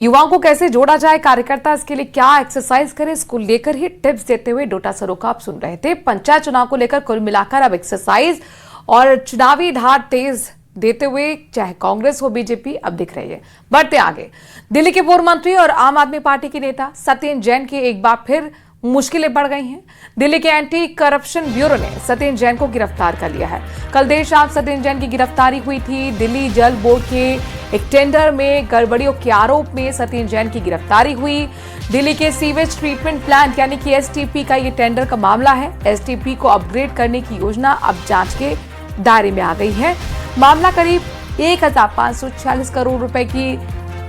युवाओं को कैसे जोड़ा जाए कार्यकर्ता, इसके लिए क्या एक्सरसाइज करें, इसको लेकर ही टिप्स देते हुए डोटा सरोका आप सुन रहे थे। पंचायत चुनाव को लेकर कुल मिलाकर अब एक्सरसाइज और चुनावी धार तेज देते हुए चाहे कांग्रेस हो बीजेपी अब दिख रही है। बढ़ते आगे, दिल्ली के पूर्व मंत्री और आम आदमी पार्टी के नेता सत्येंद्र जैन की एक बार फिर मुश्किलें बढ़ गई हैं। दिल्ली के एंटी करप्शन ब्यूरो ने सत्येंद्र जैन को गिरफ्तार कर लिया है। कल देर शाम सत्येंद्र जैन की गिरफ्तारी हुई थी। दिल्ली जल बोर्ड के एक टेंडर में गड़बड़ियों के आरोप में सत्येंद्र जैन की गिरफ्तारी हुई। दिल्ली के सीवेज ट्रीटमेंट प्लांट यानी कि एसटीपी का ये टेंडर का मामला है। एसटीपी को अपग्रेड करने की योजना अब जांच के दायरे में आ गई है। मामला करीब 1546 करोड़ रुपए की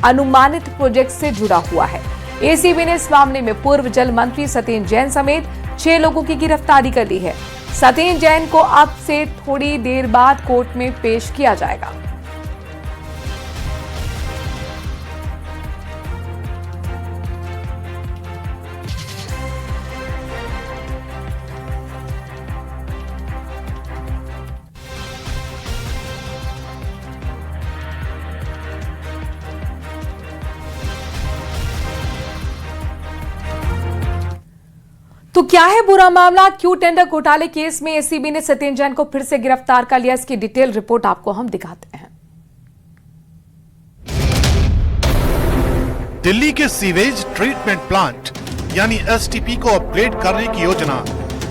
अनुमानित प्रोजेक्ट से जुड़ा हुआ है। एसीबी ने इस मामले में पूर्व जल मंत्री सत्येंद्र जैन समेत 6 लोगों की गिरफ्तारी कर ली है। सत्येंद्र जैन को अब से थोड़ी देर बाद कोर्ट में पेश किया जाएगा। तो क्या है पूरा मामला, क्यों टेंडर घोटाले केस में एसीबी ने सत्येंद्र जैन को फिर से गिरफ्तार कर लिया, इसकी डिटेल रिपोर्ट आपको हम दिखाते हैं। दिल्ली के सीवेज ट्रीटमेंट प्लांट यानी एसटीपी को अपग्रेड करने की योजना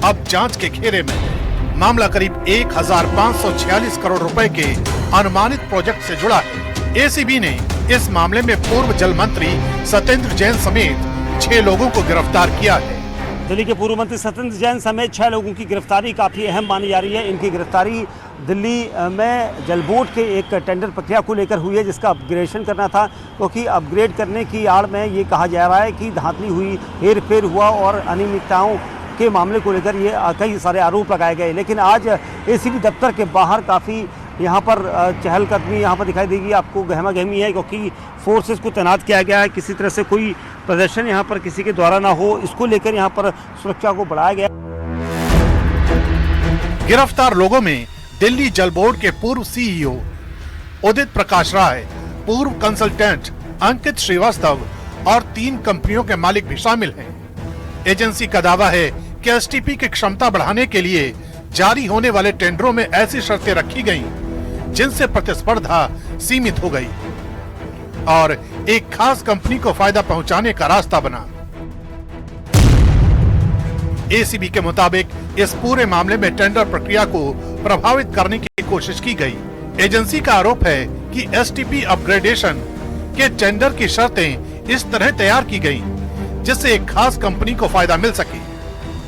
अब जांच के घेरे में है। मामला करीब 1546 करोड़ रुपए के अनुमानित प्रोजेक्ट से जुड़ा है। एसीबी ने इस मामले में पूर्व जल मंत्री सत्येंद्र जैन समेत 6 लोगों को गिरफ्तार किया है। दिल्ली के पूर्व मंत्री सत्येंद्र जैन समेत 6 लोगों की गिरफ्तारी काफ़ी अहम मानी जा रही है। इनकी गिरफ्तारी दिल्ली में जल बोर्ड के एक टेंडर प्रक्रिया को लेकर हुई है, जिसका अपग्रेडेशन करना था, क्योंकि अपग्रेड करने की आड़ में ये कहा जा रहा है कि धांधली हुई, हेरफेर हुआ और अनियमितताओं के मामले को लेकर ये कई सारे आरोप लगाए गए। लेकिन आज एसीबी दफ्तर के बाहर काफ़ी यहाँ पर चहलकदमी यहाँ पर दिखाई देगी आपको, गहमा गहमी है, क्योंकि फोर्सेस को तैनात किया गया है। किसी तरह से कोई प्रदर्शन यहाँ पर किसी के द्वारा ना हो, इसको लेकर यहाँ पर सुरक्षा को बढ़ाया गया। गिरफ्तार लोगों में दिल्ली जल बोर्ड के पूर्व सीईओ उदित प्रकाश राय, पूर्व कंसल्टेंट अंकित श्रीवास्तव और 3 कंपनियों के मालिक भी शामिल हैं। एजेंसी का दावा है कि एसटीपी की क्षमता बढ़ाने के लिए जारी होने वाले टेंडरों में ऐसी शर्तें रखी गईं जिनसे प्रतिस्पर्धा सीमित हो गई और एक खास कंपनी को फायदा पहुंचाने का रास्ता बना। एसीबी के मुताबिक इस पूरे मामले में टेंडर प्रक्रिया को प्रभावित करने की कोशिश की गई। एजेंसी का आरोप है कि एसटीपी अपग्रेडेशन के टेंडर की शर्तें इस तरह तैयार की गईं जिससे एक खास कंपनी को फायदा मिल सके।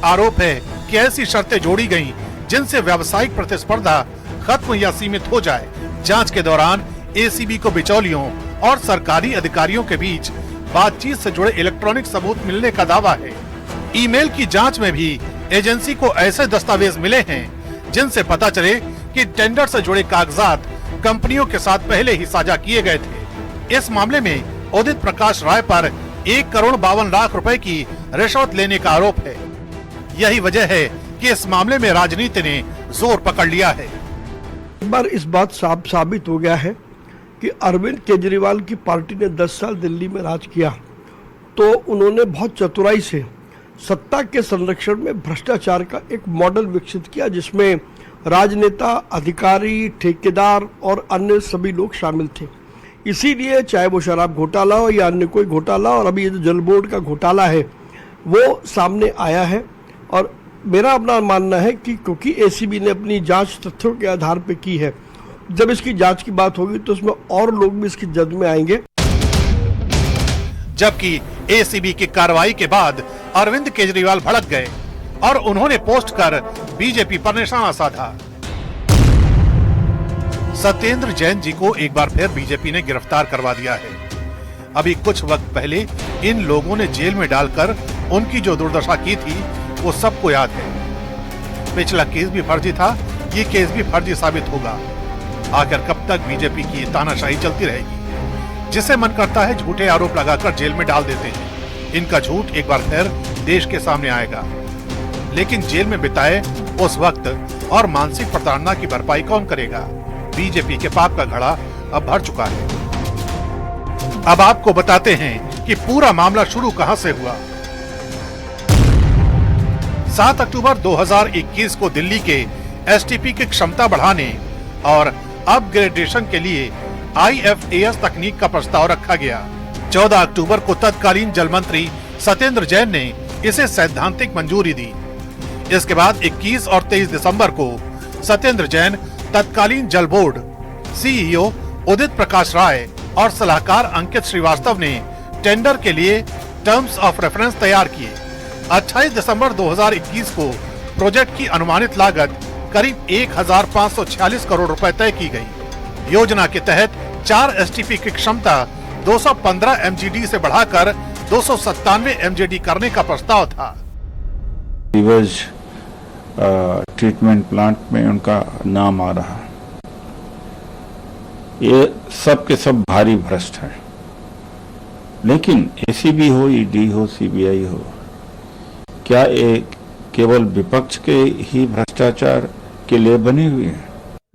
आरोप है कि ऐसी शर्तें जोड़ी गईं जिनसे व्यावसायिक प्रतिस्पर्धा खत्म या सीमित हो जाए। जांच के दौरान एसीबी को बिचौलियों और सरकारी अधिकारियों के बीच बातचीत से जुड़े इलेक्ट्रॉनिक सबूत मिलने का दावा है। ईमेल की जांच में भी एजेंसी को ऐसे दस्तावेज मिले हैं जिनसे पता चले कि टेंडर से जुड़े कागजात कंपनियों के साथ पहले ही साझा किए गए थे। इस मामले में उदित प्रकाश राय पर 1 करोड़ 52 लाख रुपए की रिश्वत लेने का आरोप है। यही वजह है कि इस मामले में राजनीति ने जोर पकड़ लिया है। एक बार इस बात साबित हो गया है कि अरविंद केजरीवाल की पार्टी ने 10 साल दिल्ली में राज किया, तो उन्होंने बहुत चतुराई से सत्ता के संरक्षण में भ्रष्टाचार का एक मॉडल विकसित किया, जिसमें राजनेता, अधिकारी, ठेकेदार और अन्य सभी लोग शामिल थे। इसीलिए चाहे वो शराब घोटाला हो या अन्य कोई घोटाला, और अभी ये जो जल बोर्ड का घोटाला है वो सामने आया है। और मेरा अपना मानना है कि क्योंकि एसीबी ने अपनी जांच तथ्यों के आधार पर की है, जब इसकी जांच की बात होगी तो उसमें और लोग भी इसकी जद में आएंगे। जबकि एसीबी की कार्रवाई के बाद अरविंद केजरीवाल भड़क गए और उन्होंने पोस्ट कर बीजेपी पर निशाना साधा। सत्येंद्र जैन जी को एक बार फिर बीजेपी ने गिरफ्तार करवा दिया है। अभी कुछ वक्त पहले इन लोगों ने जेल में डालकर उनकी जो दुर्दशा की थी वो सबको याद है। पिछला केस भी फर्जी था, ये केस भी फर्जी साबित होगा। आखिर कब तक बीजेपी की तानाशाही चलती रहेगी? जिसे मन करता है झूठे आरोप लगाकर जेल में डाल देते हैं। इनका झूठ एक बार फिर देश के सामने आएगा, लेकिन जेल में बिताए उस वक्त और मानसिक प्रताड़ना की भरपाई कौन करेगा? बीजेपी के पाप का घड़ा अब भर चुका है। अब आपको बताते हैं कि पूरा मामला शुरू कहां से हुआ। 7 अक्टूबर 2021 को दिल्ली के एसटीपी की क्षमता बढ़ाने और अपग्रेडेशन के लिए IFAS तकनीक का प्रस्ताव रखा गया। 14 अक्टूबर को तत्कालीन जल मंत्री सत्येंद्र जैन ने इसे सैद्धांतिक मंजूरी दी। इसके बाद 21 और 23 दिसंबर को सत्येंद्र जैन, तत्कालीन जल बोर्ड CEO उदित प्रकाश राय और सलाहकार अंकित श्रीवास्तव ने टेंडर के लिए टर्म्स ऑफ रेफरेंस तैयार किए। 28 दिसंबर 2021 को प्रोजेक्ट की अनुमानित लागत करीब 1546 करोड़ रुपए तय की गई। योजना के तहत 4 STP की क्षमता 215 MGD से बढ़ाकर 297 MGD करने का प्रस्ताव था। सीवेज ट्रीटमेंट प्लांट में उनका नाम आ रहा, ये सब के सब भारी भ्रष्ट है। लेकिन ACB हो, ED हो, CBI हो, क्या ये केवल विपक्ष के ही भ्रष्टाचार के लिए बनी हुई है?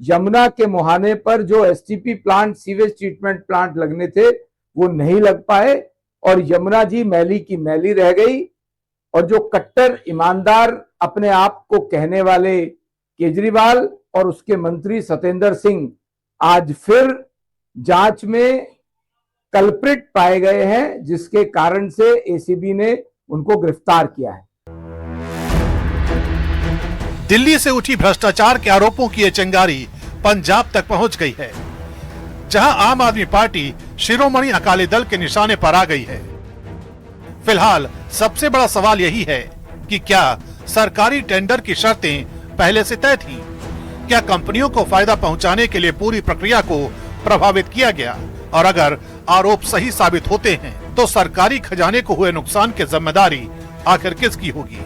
यमुना के मुहाने पर जो STP plant, sewage treatment plant लगने थे वो नहीं लग पाए और यमुना जी मैली की मैली रह गई। और जो कट्टर ईमानदार अपने आप को कहने वाले केजरीवाल और उसके मंत्री सत्येंद्र सिंह आज फिर जांच में कल्प्रिट पाए गए हैं, जिसके कारण से ACB ने उनको गिरफ्तार किया है। दिल्ली से उठी भ्रष्टाचार के आरोपों की ये चिंगारी पंजाब तक पहुंच गई है, जहां आम आदमी पार्टी शिरोमणि अकाली दल के निशाने पर आ गई है। फिलहाल सबसे बड़ा सवाल यही है कि क्या सरकारी टेंडर की शर्तें पहले से तय थी? क्या कंपनियों को फायदा पहुंचाने के लिए पूरी प्रक्रिया को प्रभावित किया गया? और अगर आरोप सही साबित होते हैं तो सरकारी खजाने को हुए नुकसान की जिम्मेदारी आखिर किसकी होगी?